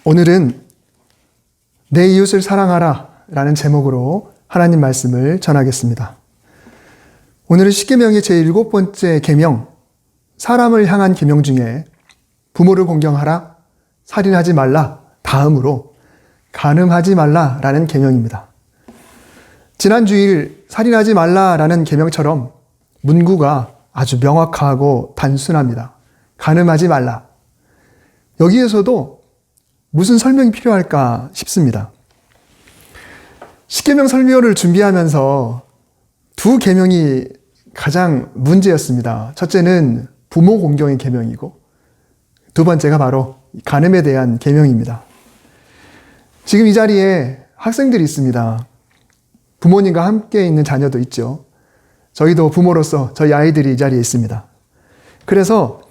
오늘은 내 이웃을 사랑하라 라는 제목으로 하나님 말씀을 전하겠습니다. 오늘은 십계명의 제7번째 계명, 사람을 향한 계명 중에 부모를 공경하라, 살인하지 말라 다음으로 간음하지 말라 라는 계명입니다. 지난 주일 살인하지 말라 라는 계명처럼 문구가 아주 명확하고 단순합니다. 간음하지 말라. 여기에서도 무슨 설명이 필요할까 싶습니다. 십계명 설교를 준비하면서 두 계명이 가장 문제였습니다. 첫째는 부모 공경의 계명이고 두 번째가 바로 간음에 대한 계명입니다. 지금 이 자리에 학생들이 있습니다. 부모님과 함께 있는 자녀도 있죠. 저희도 부모로서 저희 아이들이 이 자리에 있습니다. 그래서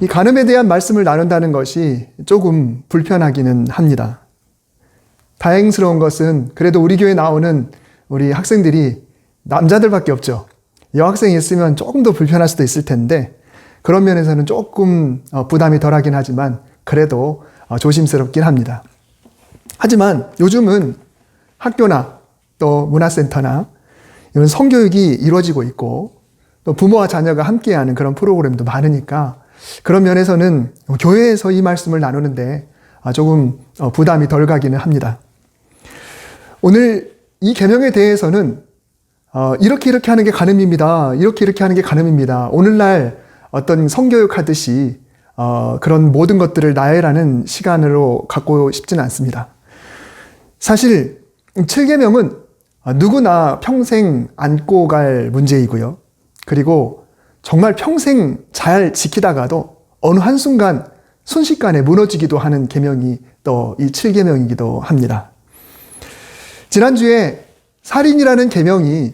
이 간음에 대한 말씀을 나눈다는 것이 조금 불편하기는 합니다. 다행스러운 것은 그래도 우리 교회에 나오는 우리 학생들이 남자들밖에 없죠. 여학생이 있으면 조금 더 불편할 수도 있을 텐데 그런 면에서는 조금 부담이 덜하긴 하지만 그래도 조심스럽긴 합니다. 하지만 요즘은 학교나 또 문화센터나 이런 성교육이 이루어지고 있고 또 부모와 자녀가 함께하는 그런 프로그램도 많으니까 그런 면에서는 교회에서 이 말씀을 나누는데 조금 부담이 덜 가기는 합니다. 오늘 이 계명에 대해서는 이렇게 하는 게 간음입니다. 이렇게 하는 게 간음입니다. 오늘날 어떤 성교육 하듯이 그런 모든 것들을 나열하는 시간으로 갖고 싶지는 않습니다. 사실 7계명은 누구나 평생 안고 갈 문제이고요. 그리고 정말 평생 잘 지키다가도 어느 한순간 순식간에 무너지기도 하는 계명이 또 이 7계명이기도 합니다. 지난주에 살인이라는 계명이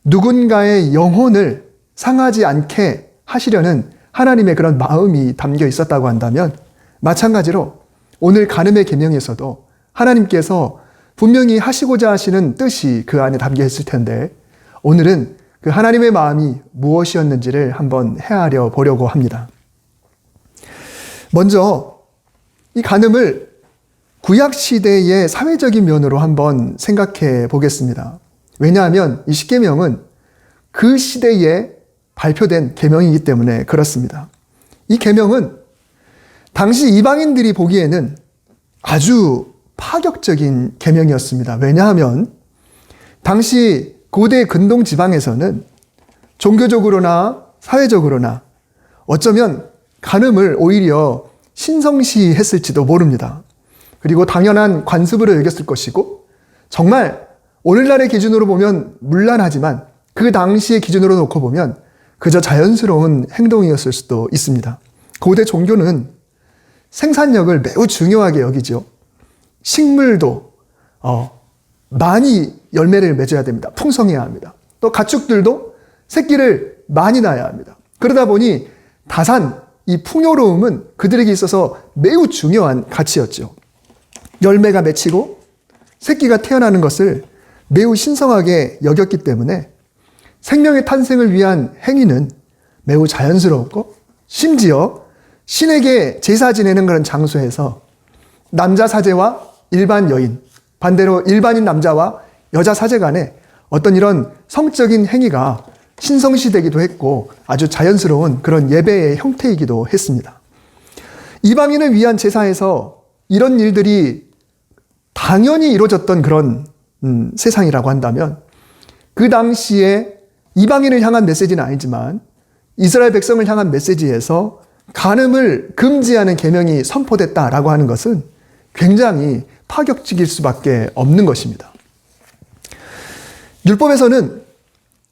누군가의 영혼을 상하지 않게 하시려는 하나님의 그런 마음이 담겨 있었다고 한다면 마찬가지로 오늘 간음의 계명에서도 하나님께서 분명히 하시고자 하시는 뜻이 그 안에 담겨 있을 텐데 오늘은 그 하나님의 마음이 무엇이었는지를 한번 헤아려 보려고 합니다. 먼저 이 간음을 구약시대의 사회적인 면으로 한번 생각해 보겠습니다. 왜냐하면 이 십계명은 그 시대에 발표된 계명이기 때문에 그렇습니다. 이 계명은 당시 이방인들이 보기에는 아주 파격적인 계명이었습니다. 왜냐하면 당시 고대 근동 지방에서는 종교적으로나 사회적으로나 어쩌면 간음을 오히려 신성시했을지도 모릅니다. 그리고 당연한 관습으로 여겼을 것이고 정말 오늘날의 기준으로 보면 문란하지만 그 당시의 기준으로 놓고 보면 그저 자연스러운 행동이었을 수도 있습니다. 고대 종교는 생산력을 매우 중요하게 여기죠. 식물도 많이 열매를 맺어야 됩니다. 풍성해야 합니다. 또 가축들도 새끼를 많이 낳아야 합니다. 그러다 보니 다산, 이 풍요로움은 그들에게 있어서 매우 중요한 가치였죠. 열매가 맺히고 새끼가 태어나는 것을 매우 신성하게 여겼기 때문에 생명의 탄생을 위한 행위는 매우 자연스러웠고 심지어 신에게 제사 지내는 그런 장소에서 남자 사제와 일반 여인, 반대로 일반인 남자와 여자 사제 간에 어떤 이런 성적인 행위가 신성시되기도 했고 아주 자연스러운 그런 예배의 형태이기도 했습니다. 이방인을 위한 제사에서 이런 일들이 당연히 이루어졌던 그런 세상이라고 한다면 그 당시에 이방인을 향한 메시지는 아니지만 이스라엘 백성을 향한 메시지에서 간음을 금지하는 계명이 선포됐다라고 하는 것은 굉장히 파격적일 수밖에 없는 것입니다. 율법에서는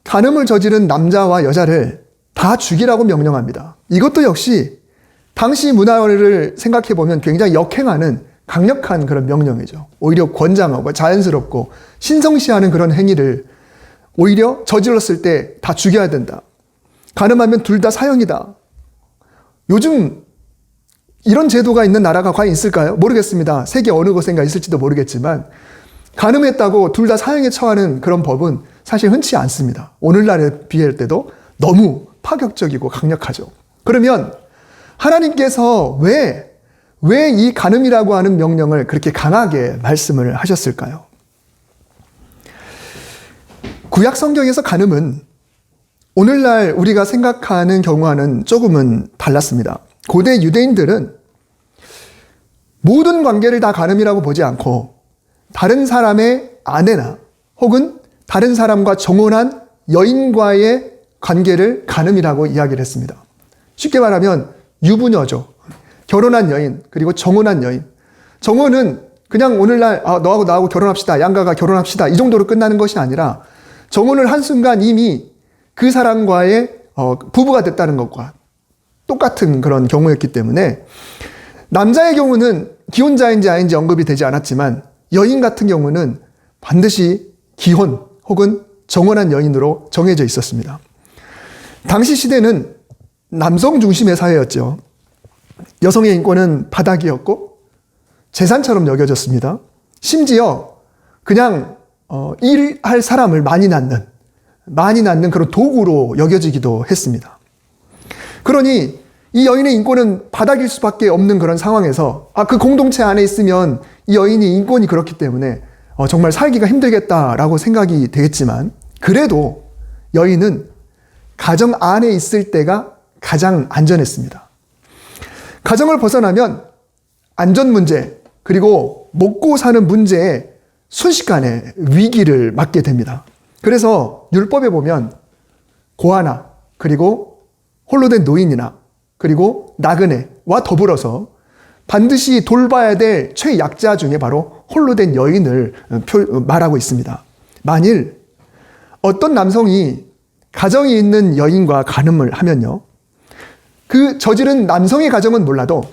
간음을 저지른 남자와 여자를 다 죽이라고 명령합니다. 이것도 역시 당시 문화를 생각해 보면 굉장히 역행하는 강력한 그런 명령이죠. 오히려 권장하고 자연스럽고 신성시하는 그런 행위를 오히려 저질렀을 때 다 죽여야 된다. 간음하면 둘 다 사형이다. 요즘 이런 제도가 있는 나라가 과연 있을까요? 모르겠습니다. 세계 어느 곳인가 있을지도 모르겠지만 간음했다고 둘 다 사형에 처하는 그런 법은 사실 흔치 않습니다. 오늘날에 비할 때도 너무 파격적이고 강력하죠. 그러면 하나님께서 왜 왜 이 간음이라고 하는 명령을 그렇게 강하게 말씀을 하셨을까요? 구약 성경에서 간음은 오늘날 우리가 생각하는 경우와는 조금은 달랐습니다. 고대 유대인들은 모든 관계를 다 간음이라고 보지 않고 다른 사람의 아내나 혹은 다른 사람과 정혼한 여인과의 관계를 간음이라고 이야기를 했습니다. 쉽게 말하면 유부녀죠. 결혼한 여인, 그리고 정혼한 여인. 정혼은 그냥 오늘날 너하고 나하고 결혼합시다. 양가가 결혼합시다. 이 정도로 끝나는 것이 아니라 정혼을 한 순간 이미 그 사람과의 부부가 됐다는 것과 똑같은 그런 경우였기 때문에 남자의 경우는 기혼자인지 아닌지 언급이 되지 않았지만 여인 같은 경우는 반드시 기혼 혹은 정혼한 여인으로 정해져 있었습니다. 당시 시대는 남성 중심의 사회였죠. 여성의 인권은 바닥이었고 재산처럼 여겨졌습니다. 심지어 그냥 일할 사람을 많이 낳는 그런 도구로 여겨지기도 했습니다. 그러니 이 여인의 인권은 바닥일 수밖에 없는 그런 상황에서 그 공동체 안에 있으면 이 여인이 인권이 그렇기 때문에 정말 살기가 힘들겠다라고 생각이 되겠지만 그래도 여인은 가정 안에 있을 때가 가장 안전했습니다. 가정을 벗어나면 안전 문제 그리고 먹고 사는 문제에 순식간에 위기를 맞게 됩니다. 그래서 율법에 보면 고아나 그리고 홀로 된 노인이나 그리고 나그네와 더불어서 반드시 돌봐야 될 최약자 중에 바로 홀로 된 여인을 말하고 있습니다. 만일 어떤 남성이 가정이 있는 여인과 간음을 하면요, 그 저지른 남성의 가정은 몰라도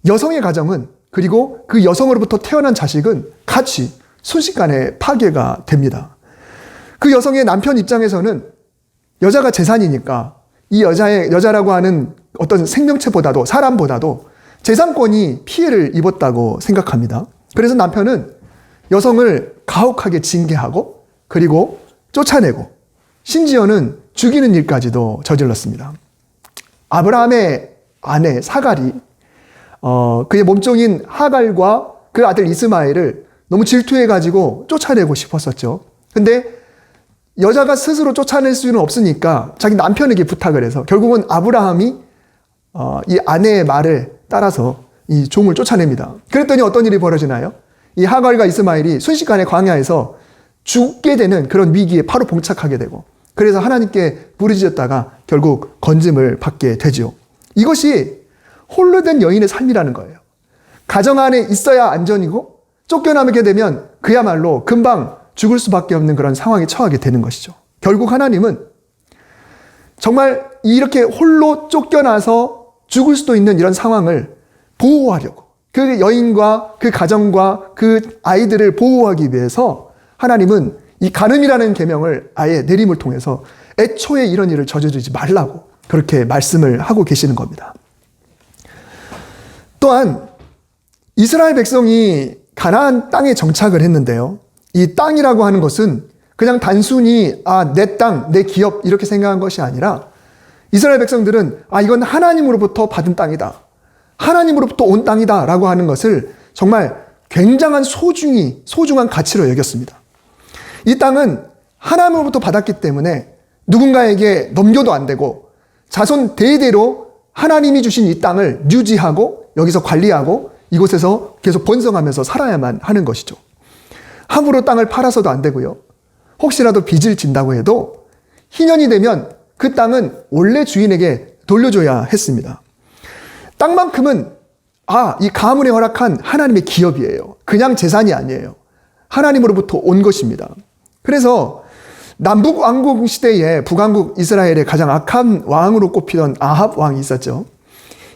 여성의 가정은 그리고 그 여성으로부터 태어난 자식은 같이 순식간에 파괴가 됩니다. 그 여성의 남편 입장에서는 여자가 재산이니까 이 여자라고 하는 어떤 생명체보다도 사람보다도 재산권이 피해를 입었다고 생각합니다. 그래서 남편은 여성을 가혹하게 징계하고 그리고 쫓아내고 심지어는 죽이는 일까지도 저질렀습니다. 아브라함의 아내 사갈이 그의 몸종인 하갈과 그 아들 이스마엘을 너무 질투해가지고 쫓아내고 싶었었죠. 근데 여자가 스스로 쫓아낼 수는 없으니까 자기 남편에게 부탁을 해서 결국은 아브라함이 이 아내의 말을 따라서 이 종을 쫓아냅니다. 그랬더니 어떤 일이 벌어지나요? 이 하갈과 이스마엘이 순식간에 광야에서 죽게 되는 그런 위기에 바로 봉착하게 되고 그래서 하나님께 부르짖었다가 결국 건짐을 받게 되죠. 이것이 홀로 된 여인의 삶이라는 거예요. 가정 안에 있어야 안전이고 쫓겨나게 되면 그야말로 금방 죽을 수밖에 없는 그런 상황에 처하게 되는 것이죠. 결국 하나님은 정말 이렇게 홀로 쫓겨나서 죽을 수도 있는 이런 상황을 보호하려고 그 여인과 그 가정과 그 아이들을 보호하기 위해서 하나님은 이 간음이라는 계명을 아예 내림을 통해서 애초에 이런 일을 저지르지 말라고 그렇게 말씀을 하고 계시는 겁니다. 또한 이스라엘 백성이 가나안 땅에 정착을 했는데요. 이 땅이라고 하는 것은 그냥 단순히 내 땅, 내 기업 이렇게 생각한 것이 아니라 이스라엘 백성들은 이건 하나님으로부터 받은 땅이다. 하나님으로부터 온 땅이다 라고 하는 것을 정말 굉장한 소중한 가치로 여겼습니다. 이 땅은 하나님으로부터 받았기 때문에 누군가에게 넘겨도 안 되고 자손 대대로 하나님이 주신 이 땅을 유지하고 여기서 관리하고 이곳에서 계속 번성하면서 살아야만 하는 것이죠. 함부로 땅을 팔아서도 안 되고요. 혹시라도 빚을 진다고 해도 희년이 되면 그 땅은 원래 주인에게 돌려줘야 했습니다. 땅만큼은 이 가문에 허락한 하나님의 기업이에요. 그냥 재산이 아니에요. 하나님으로부터 온 것입니다. 그래서 남북 왕국 시대에 북왕국 이스라엘의 가장 악한 왕으로 꼽히던 아합 왕이 있었죠.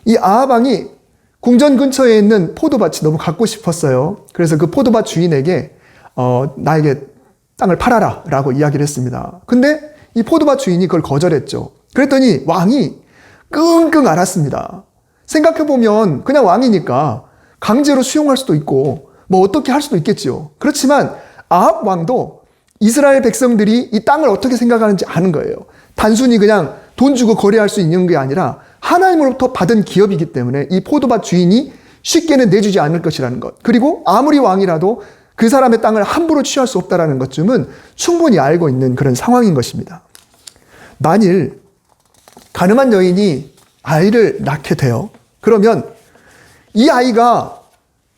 이 아합 왕이 궁전 근처에 있는 포도밭이 너무 갖고 싶었어요. 그래서 그 포도밭 주인에게 나에게 땅을 팔아라 라고 이야기를 했습니다. 근데 이 포도밭 주인이 그걸 거절했죠. 그랬더니 왕이 끙끙 앓았습니다. 생각해보면 그냥 왕이니까 강제로 수용할 수도 있고 뭐 어떻게 할 수도 있겠죠. 그렇지만 아합 왕도 이스라엘 백성들이 이 땅을 어떻게 생각하는지 아는 거예요. 단순히 그냥 돈 주고 거래할 수 있는 게 아니라 하나님으로부터 받은 기업이기 때문에 이 포도밭 주인이 쉽게는 내주지 않을 것이라는 것. 그리고 아무리 왕이라도 그 사람의 땅을 함부로 취할 수 없다는 것쯤은 충분히 알고 있는 그런 상황인 것입니다. 만일 가늠한 여인이 아이를 낳게 돼요. 그러면 이 아이가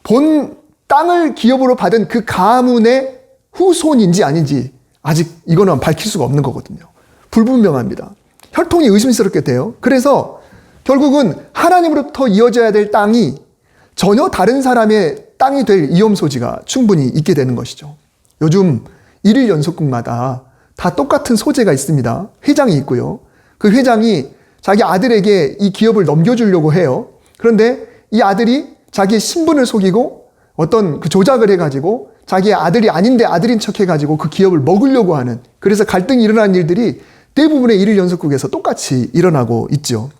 본 땅을 기업으로 받은 그 가문의 후손인지 아닌지 아직 이거는 밝힐 수가 없는 거거든요. 불분명합니다. 혈통이 의심스럽게 돼요. 그래서 결국은 하나님으로부터 이어져야 될 땅이 전혀 다른 사람의 땅이 될 위험 소지가 충분히 있게 되는 것이죠. 요즘 1일 연속극마다 다 똑같은 소재가 있습니다. 회장이 있고요. 그 회장이 자기 아들에게 이 기업을 넘겨주려고 해요. 그런데 이 아들이 자기의 신분을 속이고 어떤 그 조작을 해가지고 자기의 아들이 아닌데 아들인 척 해가지고 그 기업을 먹으려고 하는, 그래서 갈등이 일어나는 일들이 대부분의 1일 연속극에서 똑같이 일어나고 있죠.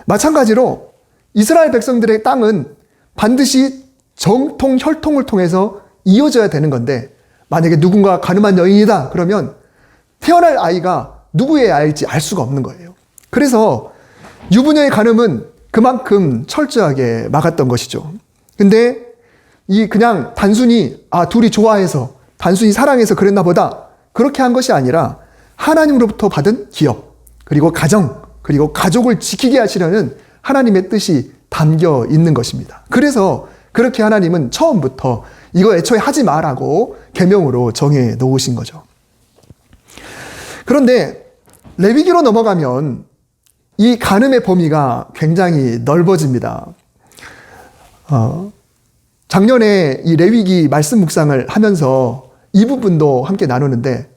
마찬가지로 이스라엘 백성들의 땅은 반드시 정통, 혈통을 통해서 이어져야 되는 건데, 만약에 누군가 가늠한 여인이다 그러면 태어날 아이가 누구의 아이일지 알 수가 없는 거예요. 그래서 유부녀의 가늠은 그만큼 철저하게 막았던 것이죠. 근데 이 그냥 단순히 둘이 좋아해서 단순히 사랑해서 그랬나 보다, 그렇게 한 것이 아니라 하나님으로부터 받은 기업, 그리고 가정, 그리고 가족을 지키게 하시려는 하나님의 뜻이 담겨 있는 것입니다. 그래서 그렇게 하나님은 처음부터 이거 애초에 하지 마라고 계명으로 정해 놓으신 거죠. 그런데 레위기로 넘어가면 이 간음의 범위가 굉장히 넓어집니다. 작년에 이 레위기 말씀 묵상을 하면서 이 부분도 함께 나누는데,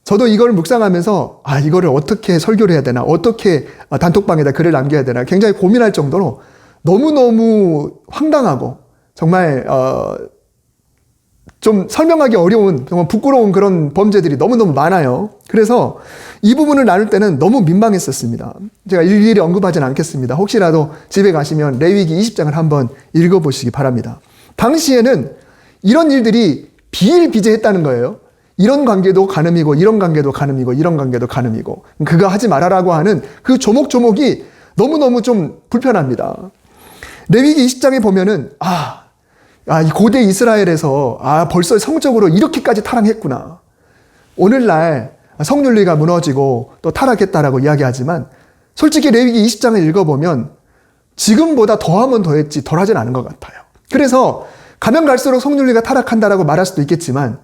저도 이걸 묵상하면서 이거를 어떻게 설교를 해야 되나, 어떻게 단톡방에다 글을 남겨야 되나 굉장히 고민할 정도로 너무너무 황당하고 정말 좀 설명하기 어려운, 정말 부끄러운 그런 범죄들이 너무너무 많아요. 그래서 이 부분을 나눌 때는 너무 민망했었습니다. 제가 일일이 언급하지는 않겠습니다. 혹시라도 집에 가시면 레위기 20장을 한번 읽어보시기 바랍니다. 당시에는 이런 일들이 비일비재했다는 거예요. 이런 관계도 간음이고, 이런 관계도 간음이고, 이런 관계도 간음이고, 그거 하지 말아라고 하는 그 조목조목이 너무너무 좀 불편합니다. 레위기 20장에 보면은 이 고대 이스라엘에서 벌써 성적으로 이렇게까지 타락했구나. 오늘날 성윤리가 무너지고 또 타락했다라고 이야기하지만, 솔직히 레위기 20장을 읽어보면 지금보다 더하면 더했지 덜하진 않은 것 같아요. 그래서 가면 갈수록 성윤리가 타락한다라고 말할 수도 있겠지만,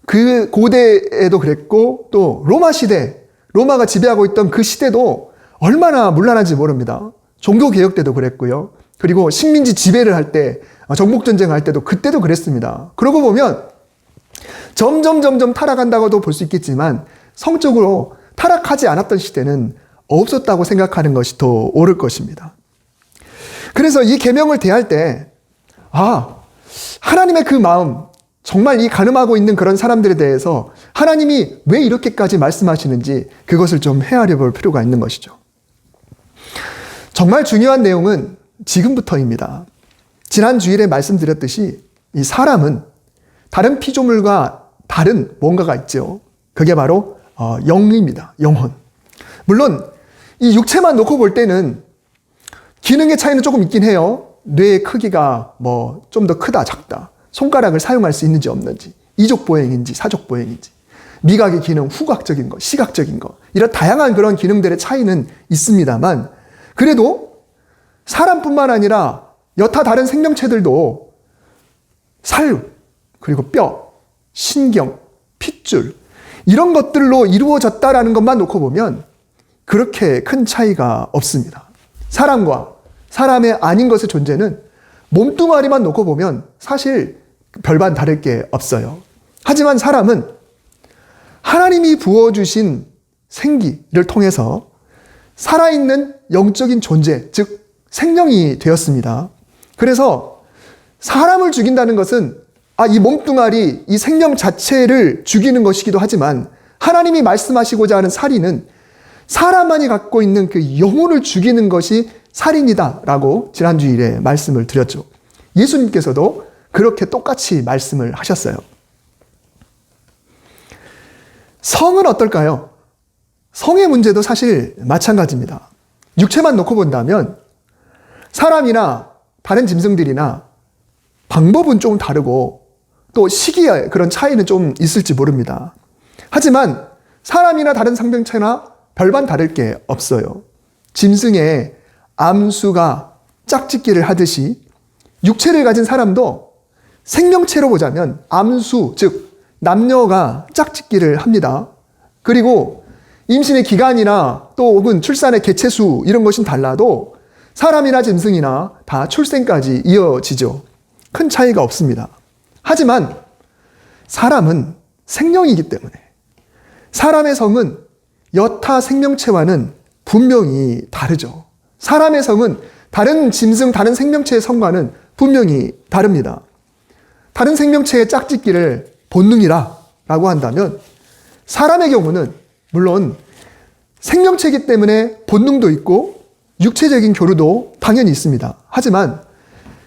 그 고대에도 그랬고 또 로마 시대, 로마가 지배하고 있던 그 시대도 얼마나 문란한지 모릅니다. 종교개혁 때도 그랬고요. 그리고 식민지 지배를 할 때, 정복전쟁 할 때도 그때도 그랬습니다. 그러고 보면 점점 타락한다고도 볼 수 있겠지만, 성적으로 타락하지 않았던 시대는 없었다고 생각하는 것이 더 옳을 것입니다. 그래서 이 계명을 대할 때 하나님의 그 마음, 정말 이 간음하고 있는 그런 사람들에 대해서 하나님이 왜 이렇게까지 말씀하시는지 그것을 좀 헤아려 볼 필요가 있는 것이죠. 정말 중요한 내용은 지금부터입니다. 지난 주일에 말씀드렸듯이 이 사람은 다른 피조물과 다른 뭔가가 있죠. 그게 바로 영입니다. 영혼. 물론 이 육체만 놓고 볼 때는 기능의 차이는 조금 있긴 해요. 뇌의 크기가 좀 더 크다 작다, 손가락을 사용할 수 있는지 없는지, 이족보행인지 사족보행인지, 미각의 기능, 후각적인 거, 시각적인 거, 이런 다양한 그런 기능들의 차이는 있습니다만, 그래도 사람뿐만 아니라 여타 다른 생명체들도 살, 그리고 뼈, 신경, 핏줄, 이런 것들로 이루어졌다라는 것만 놓고 보면 그렇게 큰 차이가 없습니다. 사람과 사람의 아닌 것의 존재는 몸뚱아리만 놓고 보면 사실 별반 다를 게 없어요. 하지만 사람은 하나님이 부어주신 생기를 통해서 살아있는 영적인 존재, 즉 생명이 되었습니다. 그래서 사람을 죽인다는 것은 이 몸뚱아리, 이 생명 자체를 죽이는 것이기도 하지만, 하나님이 말씀하시고자 하는 살인은 사람만이 갖고 있는 그 영혼을 죽이는 것이 살인이다라고 지난주일에 말씀을 드렸죠. 예수님께서도 그렇게 똑같이 말씀을 하셨어요. 성은 어떨까요? 성의 문제도 사실 마찬가지입니다. 육체만 놓고 본다면 사람이나 다른 짐승들이나 방법은 좀 다르고 또 시기의 그런 차이는 좀 있을지 모릅니다. 하지만 사람이나 다른 생명체나 별반 다를 게 없어요. 짐승의 암수가 짝짓기를 하듯이 육체를 가진 사람도 생명체로 보자면 암수, 즉 남녀가 짝짓기를 합니다. 그리고 임신의 기간이나 또 혹은 출산의 개체수 이런 것은 달라도 사람이나 짐승이나 다 출생까지 이어지죠. 큰 차이가 없습니다. 하지만 사람은 생명이기 때문에 사람의 성은 여타 생명체와는 분명히 다르죠. 사람의 성은 다른 짐승, 다른 생명체의 성과는 분명히 다릅니다. 다른 생명체의 짝짓기를 본능이라고 한다면 사람의 경우는 물론 생명체이기 때문에 본능도 있고 육체적인 교류도 당연히 있습니다. 하지만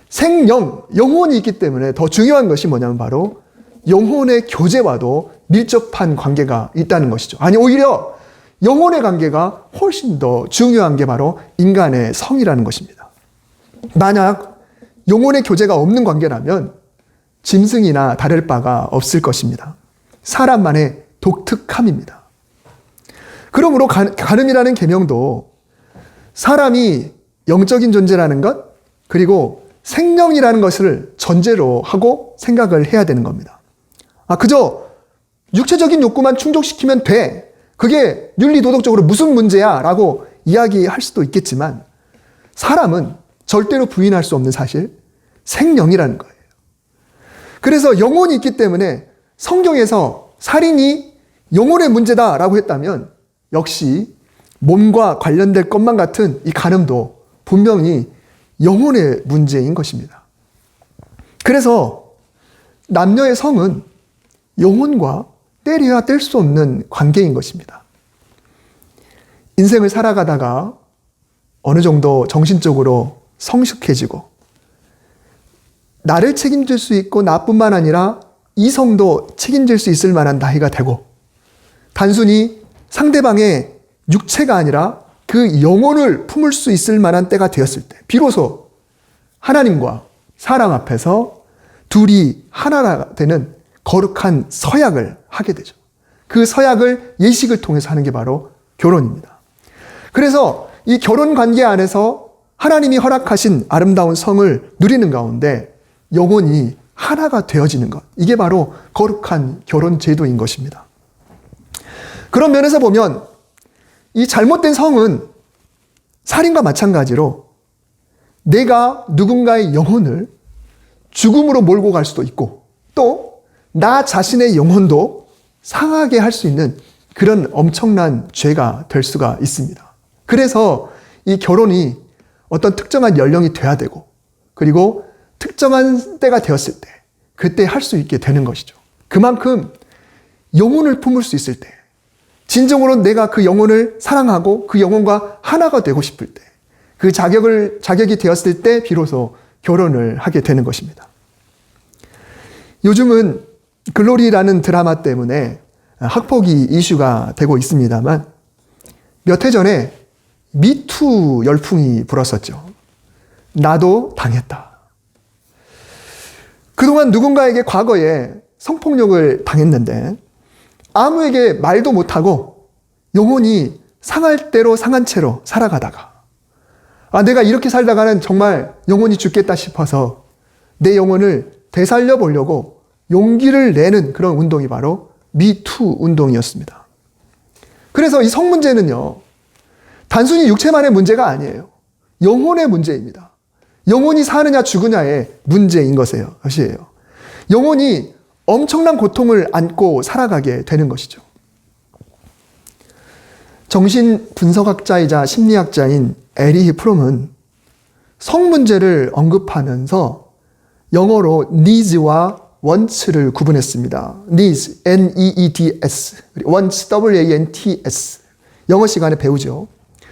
생영, 영혼이 있기 때문에 더 중요한 것이 뭐냐면 바로 영혼의 교제와도 밀접한 관계가 있다는 것이죠. 아니 오히려 영혼의 관계가 훨씬 더 중요한 게 바로 인간의 성이라는 것입니다. 만약 영혼의 교제가 없는 관계라면 짐승이나 다를 바가 없을 것입니다. 사람만의 독특함입니다. 그러므로 간음이라는 계명도 사람이 영적인 존재라는 것, 그리고 생명이라는 것을 전제로 하고 생각을 해야 되는 겁니다. 그저 육체적인 욕구만 충족시키면 돼. 그게 윤리도덕적으로 무슨 문제야? 라고 이야기할 수도 있겠지만 사람은 절대로 부인할 수 없는 사실, 생명이라는 거예요. 그래서 영혼이 있기 때문에 성경에서 살인이 영혼의 문제다라고 했다면 역시 몸과 관련될 것만 같은 이 간음도 분명히 영혼의 문제인 것입니다. 그래서 남녀의 성은 영혼과 떼려야 뗄 수 없는 관계인 것입니다. 인생을 살아가다가 어느 정도 정신적으로 성숙해지고 나를 책임질 수 있고 나뿐만 아니라 이성도 책임질 수 있을 만한 나이가 되고 단순히 상대방의 육체가 아니라 그 영혼을 품을 수 있을 만한 때가 되었을 때 비로소 하나님과 사람 앞에서 둘이 하나가 되는 거룩한 서약을 하게 되죠. 그 서약을 예식을 통해서 하는 게 바로 결혼입니다. 그래서 이 결혼 관계 안에서 하나님이 허락하신 아름다운 성을 누리는 가운데 영혼이 하나가 되어지는 것, 이게 바로 거룩한 결혼 제도인 것입니다. 그런 면에서 보면 이 잘못된 성은 살인과 마찬가지로 내가 누군가의 영혼을 죽음으로 몰고 갈 수도 있고 또 나 자신의 영혼도 상하게 할 수 있는 그런 엄청난 죄가 될 수가 있습니다. 그래서 이 결혼이 어떤 특정한 연령이 돼야 되고 그리고 특정한 때가 되었을 때 그때 할 수 있게 되는 것이죠. 그만큼 영혼을 품을 수 있을 때 진정으로 내가 그 영혼을 사랑하고 그 영혼과 하나가 되고 싶을 때 그 자격이 되었을 때 비로소 결혼을 하게 되는 것입니다. 요즘은 글로리라는 드라마 때문에 학폭이 이슈가 되고 있습니다만 몇 해 전에 미투 열풍이 불었었죠. 나도 당했다. 그동안 누군가에게 과거에 성폭력을 당했는데 아무에게 말도 못하고 영혼이 상할 대로 상한 채로 살아가다가 내가 이렇게 살다가는 정말 영혼이 죽겠다 싶어서 내 영혼을 되살려 보려고 용기를 내는 그런 운동이 바로 미투 운동이었습니다. 그래서 이 성 문제는요, 단순히 육체만의 문제가 아니에요. 영혼의 문제입니다. 영혼이 사느냐 죽으냐의 문제인 것이에요. 영혼이 엄청난 고통을 안고 살아가게 되는 것이죠. 정신 분석학자이자 심리학자인 에리히 프롬은 성 문제를 언급하면서 영어로 needs와 wants를 구분했습니다. needs, N-E-E-D-S, wants, W-A-N-T-S. 영어 시간에 배우죠.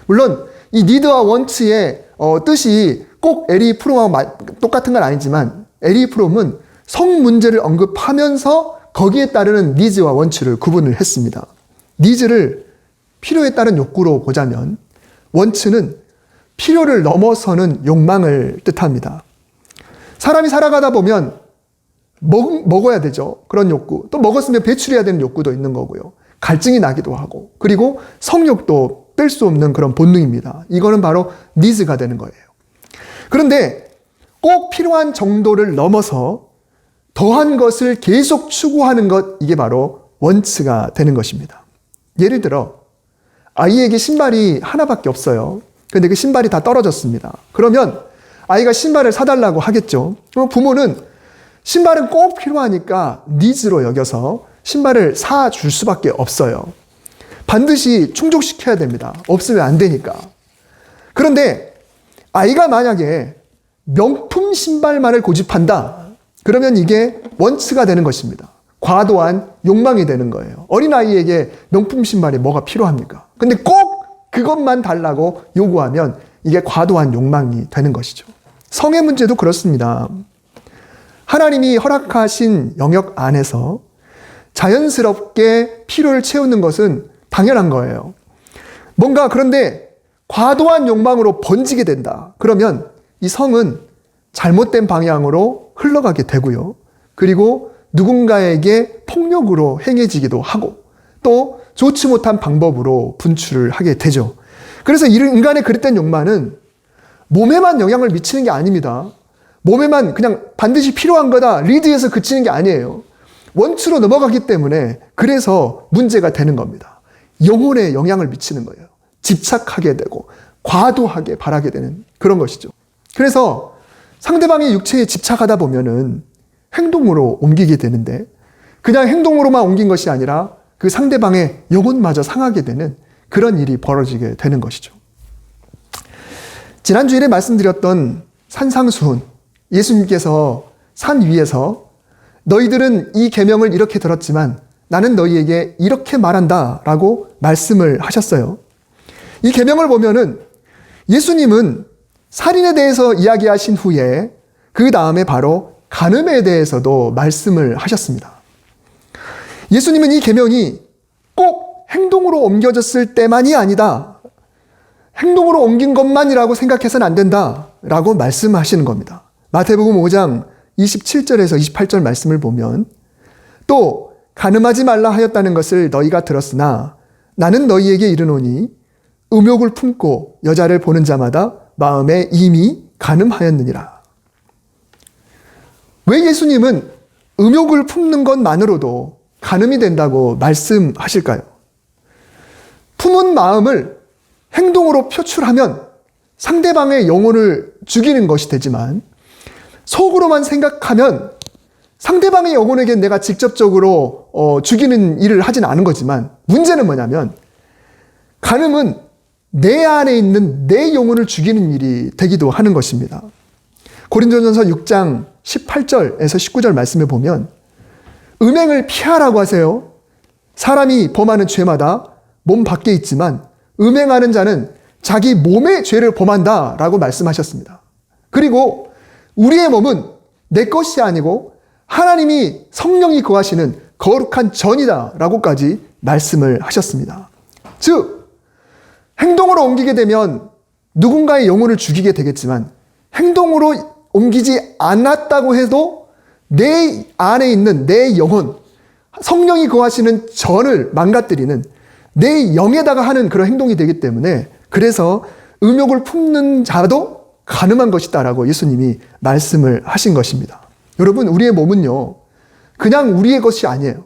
물론 이 need와 wants의 뜻이 꼭 에리 프롬하고 똑같은 건 아니지만 에리 프롬은 성 문제를 언급하면서 거기에 따르는 needs와 wants를 구분을 했습니다. needs를 필요에 따른 욕구로 보자면 wants는 필요를 넘어서는 욕망을 뜻합니다. 사람이 살아가다 보면 먹어야 되죠. 그런 욕구. 또 먹었으면 배출해야 되는 욕구도 있는 거고요. 갈증이 나기도 하고, 그리고 성욕도 뺄 수 없는 그런 본능입니다. 이거는 바로 니즈가 되는 거예요. 그런데 꼭 필요한 정도를 넘어서 더한 것을 계속 추구하는 것, 이게 바로 원츠가 되는 것입니다. 예를 들어 아이에게 신발이 하나밖에 없어요. 근데 그 신발이 다 떨어졌습니다. 그러면 아이가 신발을 사달라고 하겠죠. 그럼 부모는 신발은 꼭 필요하니까 니즈로 여겨서 신발을 사줄 수밖에 없어요. 반드시 충족시켜야 됩니다. 없으면 안 되니까. 그런데 아이가 만약에 명품 신발만을 고집한다. 그러면 이게 원츠가 되는 것입니다. 과도한 욕망이 되는 거예요. 어린아이에게 명품 신발이 뭐가 필요합니까? 근데 꼭 그것만 달라고 요구하면 이게 과도한 욕망이 되는 것이죠. 성의 문제도 그렇습니다. 하나님이 허락하신 영역 안에서 자연스럽게 필요를 채우는 것은 당연한 거예요. 뭔가 그런데 과도한 욕망으로 번지게 된다. 그러면 이 성은 잘못된 방향으로 흘러가게 되고요. 그리고 누군가에게 폭력으로 행해지기도 하고 또 좋지 못한 방법으로 분출을 하게 되죠. 그래서 인간의 그릇된 욕망은 몸에만 영향을 미치는 게 아닙니다. 몸에만 그냥 반드시 필요한 거다 리드해서 그치는 게 아니에요. 원추로 넘어가기 때문에 그래서 문제가 되는 겁니다. 영혼에 영향을 미치는 거예요. 집착하게 되고 과도하게 바라게 되는 그런 것이죠. 그래서 상대방의 육체에 집착하다 보면은 행동으로 옮기게 되는데 그냥 행동으로만 옮긴 것이 아니라 그 상대방의 영혼마저 상하게 되는 그런 일이 벌어지게 되는 것이죠. 지난주일에 말씀드렸던 산상수훈, 예수님께서 산 위에서 너희들은 이 계명을 이렇게 들었지만 나는 너희에게 이렇게 말한다 라고 말씀을 하셨어요. 이 계명을 보면은 예수님은 살인에 대해서 이야기하신 후에 그 다음에 바로 간음에 대해서도 말씀을 하셨습니다. 예수님은 이 계명이 꼭 행동으로 옮겨졌을 때만이 아니다. 행동으로 옮긴 것만이라고 생각해서는 안 된다 라고 말씀하시는 겁니다. 마태복음 5장 27절에서 28절 말씀을 보면 또 간음하지 말라 하였다는 것을 너희가 들었으나 나는 너희에게 이르노니 음욕을 품고 여자를 보는 자마다 마음에 이미 간음하였느니라. 왜 예수님은 음욕을 품는 것만으로도 간음이 된다고 말씀하실까요? 품은 마음을 행동으로 표출하면 상대방의 영혼을 죽이는 것이 되지만 속으로만 생각하면 상대방의 영혼에게 내가 직접적으로 죽이는 일을 하진 않은 거지만 문제는 뭐냐면 간음은 내 안에 있는 내 영혼을 죽이는 일이 되기도 하는 것입니다. 고린도전서 6장 18절에서 19절 말씀을 보면 음행을 피하라고 하세요. 사람이 범하는 죄마다 몸 밖에 있지만 음행하는 자는 자기 몸의 죄를 범한다 라고 말씀하셨습니다. 그리고 우리의 몸은 내 것이 아니고 하나님이 성령이 거하시는 거룩한 전이다 라고까지 말씀을 하셨습니다. 즉 행동으로 옮기게 되면 누군가의 영혼을 죽이게 되겠지만 행동으로 옮기지 않았다고 해도 내 안에 있는 내 영혼, 성령이 거하시는 전을 망가뜨리는 내 영에다가 하는 그런 행동이 되기 때문에 그래서 음욕을 품는 자도 간음한 것이다 라고 예수님이 말씀을 하신 것입니다. 여러분, 우리의 몸은요 그냥 우리의 것이 아니에요.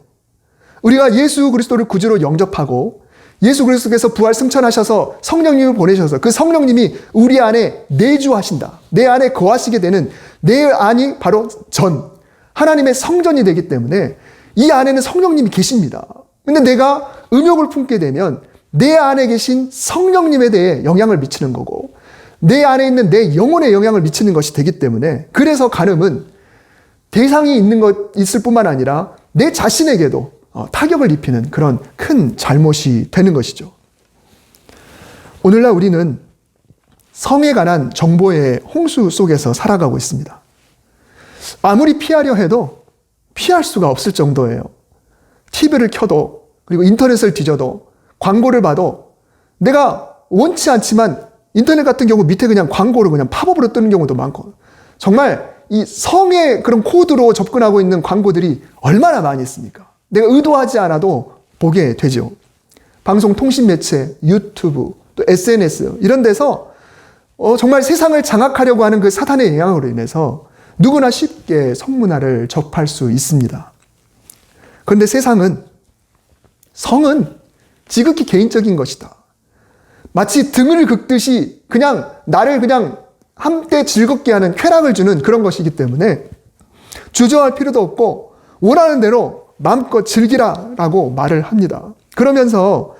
우리가 예수 그리스도를 구주로 영접하고 예수 그리스도께서 부활 승천하셔서 성령님을 보내셔서 그 성령님이 우리 안에 내주하신다. 내 안에 거하시게 되는 내 안이 바로 전, 하나님의 성전이 되기 때문에 이 안에는 성령님이 계십니다. 근데 내가 음욕을 품게 되면 내 안에 계신 성령님에 대해 영향을 미치는 거고 내 안에 있는 내 영혼에 영향을 미치는 것이 되기 때문에 그래서 간음은 대상이 있을 뿐만 아니라 내 자신에게도 타격을 입히는 그런 큰 잘못이 되는 것이죠. 오늘날 우리는 성에 관한 정보의 홍수 속에서 살아가고 있습니다. 아무리 피하려 해도 피할 수가 없을 정도예요. TV를 켜도 그리고 인터넷을 뒤져도 광고를 봐도 내가 원치 않지만 인터넷 같은 경우 밑에 그냥 광고를 그냥 팝업으로 뜨는 경우도 많고 정말 이 성의 그런 코드로 접근하고 있는 광고들이 얼마나 많이 있습니까? 내가 의도하지 않아도 보게 되죠. 방송 통신 매체, 유튜브, 또 SNS 이런 데서 정말 세상을 장악하려고 하는 그 사탄의 영향으로 인해서 누구나 쉽게 성문화를 접할 수 있습니다. 그런데 성은 지극히 개인적인 것이다. 마치 등을 긁듯이 그냥 나를 그냥 한때 즐겁게 하는 쾌락을 주는 그런 것이기 때문에 주저할 필요도 없고 원하는 대로 마음껏 즐기라라고 말을 합니다. 그러면서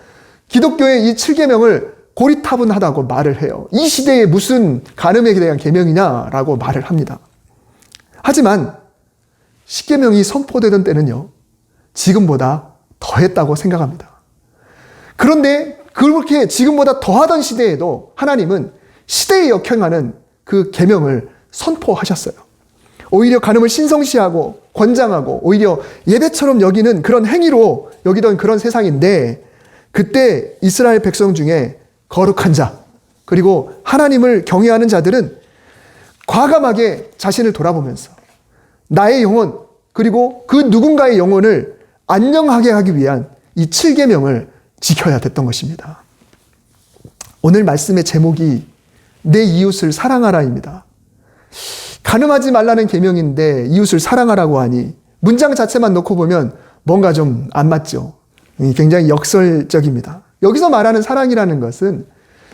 기독교의 이 7계명을 고리타분하다고 말을 해요. 이 시대에 무슨 간음에 대한 계명이냐라고 말을 합니다. 하지만 10계명이 선포되던 때는요, 지금보다 더했다고 생각합니다. 그런데 그렇게 지금보다 더하던 시대에도 하나님은 시대에 역행하는 그 계명을 선포하셨어요. 오히려 간음을 신성시하고 권장하고 오히려 예배처럼 여기는 그런 행위로 여기던 그런 세상인데, 그때 이스라엘 백성 중에 거룩한 자 그리고 하나님을 경외하는 자들은 과감하게 자신을 돌아보면서 나의 영혼 그리고 그 누군가의 영혼을 안녕하게 하기 위한 이 7계명을 지켜야 됐던 것입니다. 오늘 말씀의 제목이 내 이웃을 사랑하라입니다. 간음하지 말라는 계명인데 이웃을 사랑하라고 하니 문장 자체만 놓고 보면 뭔가 좀 안 맞죠. 굉장히 역설적입니다. 여기서 말하는 사랑이라는 것은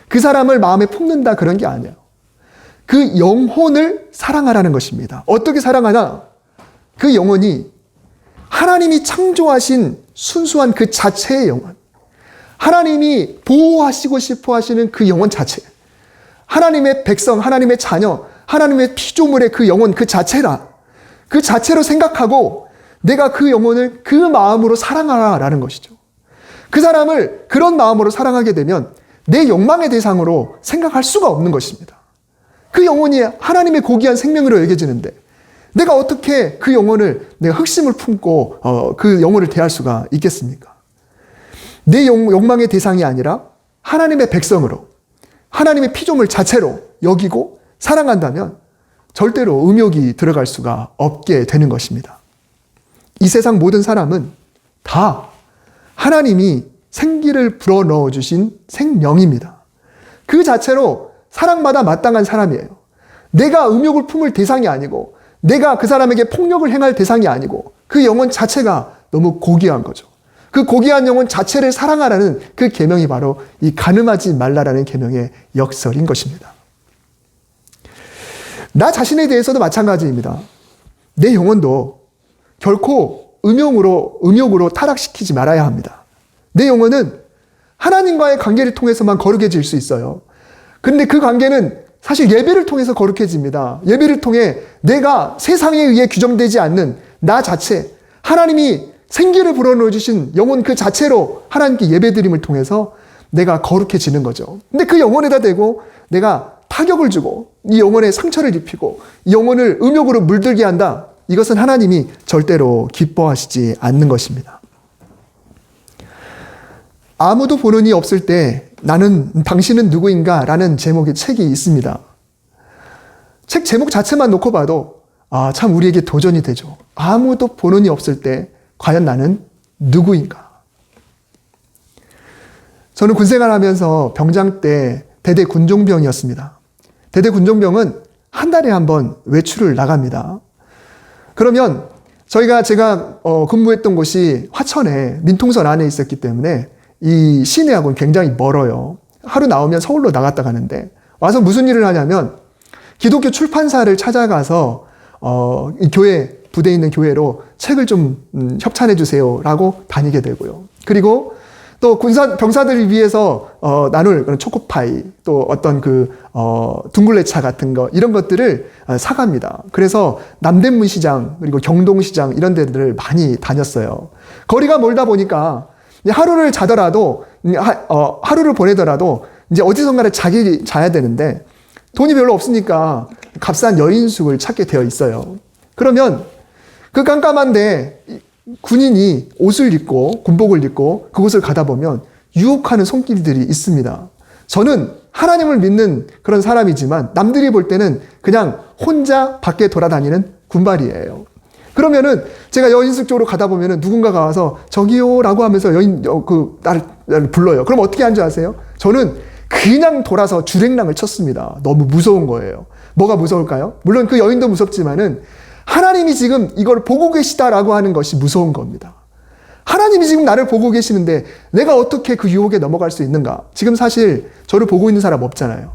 그 사람을 마음에 품는다 그런 게 아니에요. 그 영혼을 사랑하라는 것입니다. 어떻게 사랑하나? 그 영혼이 하나님이 창조하신 순수한 그 자체의 영혼, 하나님이 보호하시고 싶어 하시는 그 영혼 자체, 하나님의 백성, 하나님의 자녀, 하나님의 피조물의 그 영혼 그 자체라. 그 자체로 생각하고 내가 그 영혼을 그 마음으로 사랑하라라는 것이죠. 그 사람을 그런 마음으로 사랑하게 되면 내 욕망의 대상으로 생각할 수가 없는 것입니다. 그 영혼이 하나님의 고귀한 생명으로 여겨지는데 내가 어떻게 그 영혼을 내가 흑심을 품고 그 영혼을 대할 수가 있겠습니까? 내 욕망의 대상이 아니라 하나님의 백성으로 하나님의 피조물 자체로 여기고 사랑한다면 절대로 음욕이 들어갈 수가 없게 되는 것입니다. 이 세상 모든 사람은 다 하나님이 생기를 불어넣어 주신 생명입니다. 그 자체로 사랑받아 마땅한 사람이에요. 내가 음욕을 품을 대상이 아니고 내가 그 사람에게 폭력을 행할 대상이 아니고 그 영혼 자체가 너무 고귀한 거죠. 그 고귀한 영혼 자체를 사랑하라는 그 계명이 바로 이 간음하지 말라라는 계명의 역설인 것입니다. 나 자신에 대해서도 마찬가지입니다. 내 영혼도 결코 음욕으로 타락시키지 말아야 합니다. 내 영혼은 하나님과의 관계를 통해서만 거룩해질 수 있어요. 그런데 그 관계는 사실 예배를 통해서 거룩해집니다. 예배를 통해 내가 세상에 의해 규정되지 않는 나 자체, 하나님이 생기를 불어넣어 주신 영혼 그 자체로 하나님께 예배드림을 통해서 내가 거룩해지는 거죠. 근데 그 영혼에다 대고 내가 타격을 주고 이 영혼에 상처를 입히고 이 영혼을 음욕으로 물들게 한다. 이것은 하나님이 절대로 기뻐하시지 않는 것입니다. 아무도 보는 이 없을 때 나는 당신은 누구인가? 라는 제목의 책이 있습니다. 책 제목 자체만 놓고 봐도 참 우리에게 도전이 되죠. 아무도 보는 이 없을 때 과연 나는 누구인가? 저는 군생활하면서 병장 때 대대 군종병이었습니다. 대대 군종병은 한 달에 한 번 외출을 나갑니다. 그러면 제가 근무했던 곳이 화천에 민통선 안에 있었기 때문에 이 시내하고는 굉장히 멀어요. 하루 나오면 서울로 나갔다 가는데 와서 무슨 일을 하냐면 기독교 출판사를 찾아가서 이 교회 부대에 있는 교회로 책을 좀 협찬해 주세요라고 다니게 되고요. 그리고 또 병사들을 위해서 나눌 그런 초코파이 또 어떤 둥글레차 같은 거 이런 것들을 사갑니다. 그래서 남대문 시장 그리고 경동시장 이런 데들을 많이 다녔어요. 거리가 멀다 보니까 하루를 자더라도 하루를 보내더라도 이제 어디선가를 자야 되는데 돈이 별로 없으니까 값싼 여인숙을 찾게 되어 있어요. 그러면 그 깜깜한데 군인이 옷을 입고 군복을 입고 그곳을 가다 보면 유혹하는 손길들이 있습니다. 저는 하나님을 믿는 그런 사람이지만 남들이 볼 때는 그냥 혼자 밖에 돌아다니는 군발이에요. 그러면은 제가 여인숙 쪽으로 가다 보면은 누군가가 와서 저기요 라고 하면서 나를 불러요. 그럼 어떻게 한 줄 아세요? 저는 그냥 돌아서 주랭랑을 쳤습니다. 너무 무서운 거예요. 뭐가 무서울까요? 물론 그 여인도 무섭지만은 하나님이 지금 이걸 보고 계시다라고 하는 것이 무서운 겁니다. 하나님이 지금 나를 보고 계시는데 내가 어떻게 그 유혹에 넘어갈 수 있는가? 지금 사실 저를 보고 있는 사람 없잖아요.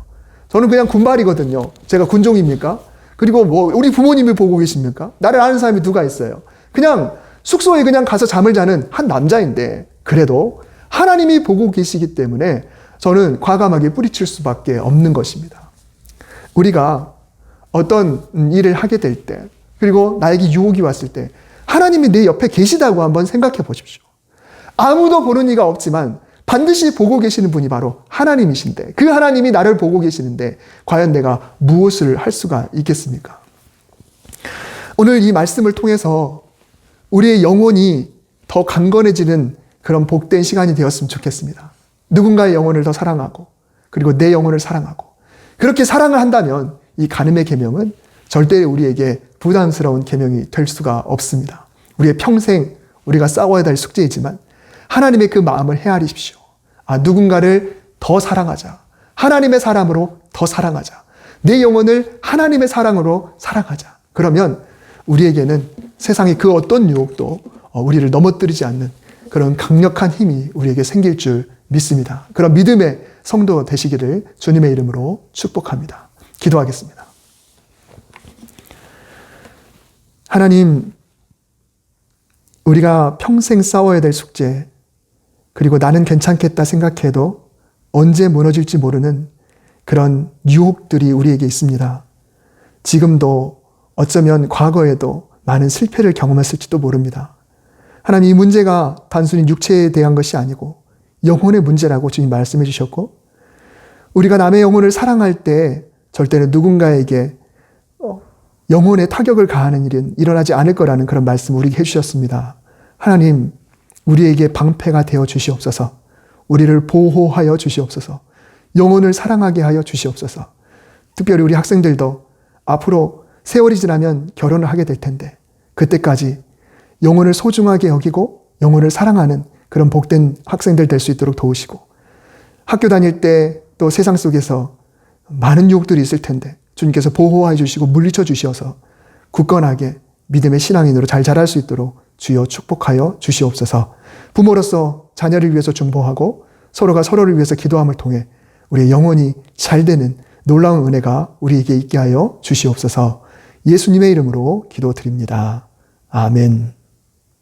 저는 그냥 군발이거든요. 제가 군종입니까? 그리고 뭐 우리 부모님이 보고 계십니까? 나를 아는 사람이 누가 있어요? 그냥 숙소에 그냥 가서 잠을 자는 한 남자인데 그래도 하나님이 보고 계시기 때문에 저는 과감하게 뿌리칠 수밖에 없는 것입니다. 우리가 어떤 일을 하게 될 때, 그리고 나에게 유혹이 왔을 때 하나님이 내 옆에 계시다고 한번 생각해 보십시오. 아무도 보는 이가 없지만 반드시 보고 계시는 분이 바로 하나님이신데, 그 하나님이 나를 보고 계시는데 과연 내가 무엇을 할 수가 있겠습니까? 오늘 이 말씀을 통해서 우리의 영혼이 더 강건해지는 그런 복된 시간이 되었으면 좋겠습니다. 누군가의 영혼을 더 사랑하고, 그리고 내 영혼을 사랑하고, 그렇게 사랑을 한다면 이 간음의 계명은 절대 우리에게 부담스러운 계명이 될 수가 없습니다. 우리의 평생 우리가 싸워야 될 숙제이지만 하나님의 그 마음을 헤아리십시오. 누군가를 더 사랑하자. 하나님의 사람으로 더 사랑하자. 내 영혼을 하나님의 사랑으로 사랑하자. 그러면 우리에게는 세상의 그 어떤 유혹도 우리를 넘어뜨리지 않는 그런 강력한 힘이 우리에게 생길 줄 믿습니다. 그런 믿음의 성도 되시기를 주님의 이름으로 축복합니다. 기도하겠습니다. 하나님, 우리가 평생 싸워야 될 숙제, 그리고 나는 괜찮겠다 생각해도 언제 무너질지 모르는 그런 유혹들이 우리에게 있습니다. 지금도 어쩌면 과거에도 많은 실패를 경험했을지도 모릅니다. 하나님, 이 문제가 단순히 육체에 대한 것이 아니고 영혼의 문제라고 주님 말씀해 주셨고, 우리가 남의 영혼을 사랑할 때 절대로 누군가에게 영혼에 타격을 가하는 일은 일어나지 않을 거라는 그런 말씀을 우리에게 해주셨습니다. 하나님, 우리에게 방패가 되어 주시옵소서. 우리를 보호하여 주시옵소서. 영혼을 사랑하게 하여 주시옵소서. 특별히 우리 학생들도 앞으로 세월이 지나면 결혼을 하게 될 텐데 그때까지 영혼을 소중하게 여기고 영혼을 사랑하는 그런 복된 학생들 될 수 있도록 도우시고, 학교 다닐 때 또 세상 속에서 많은 유혹들이 있을 텐데 주님께서 보호해 주시고 물리쳐 주시어서 굳건하게 믿음의 신앙인으로 잘 자랄 수 있도록 주여 축복하여 주시옵소서. 부모로서 자녀를 위해서 중보하고 서로가 서로를 위해서 기도함을 통해 우리의 영혼이 잘 되는 놀라운 은혜가 우리에게 있게 하여 주시옵소서. 예수님의 이름으로 기도드립니다. 아멘.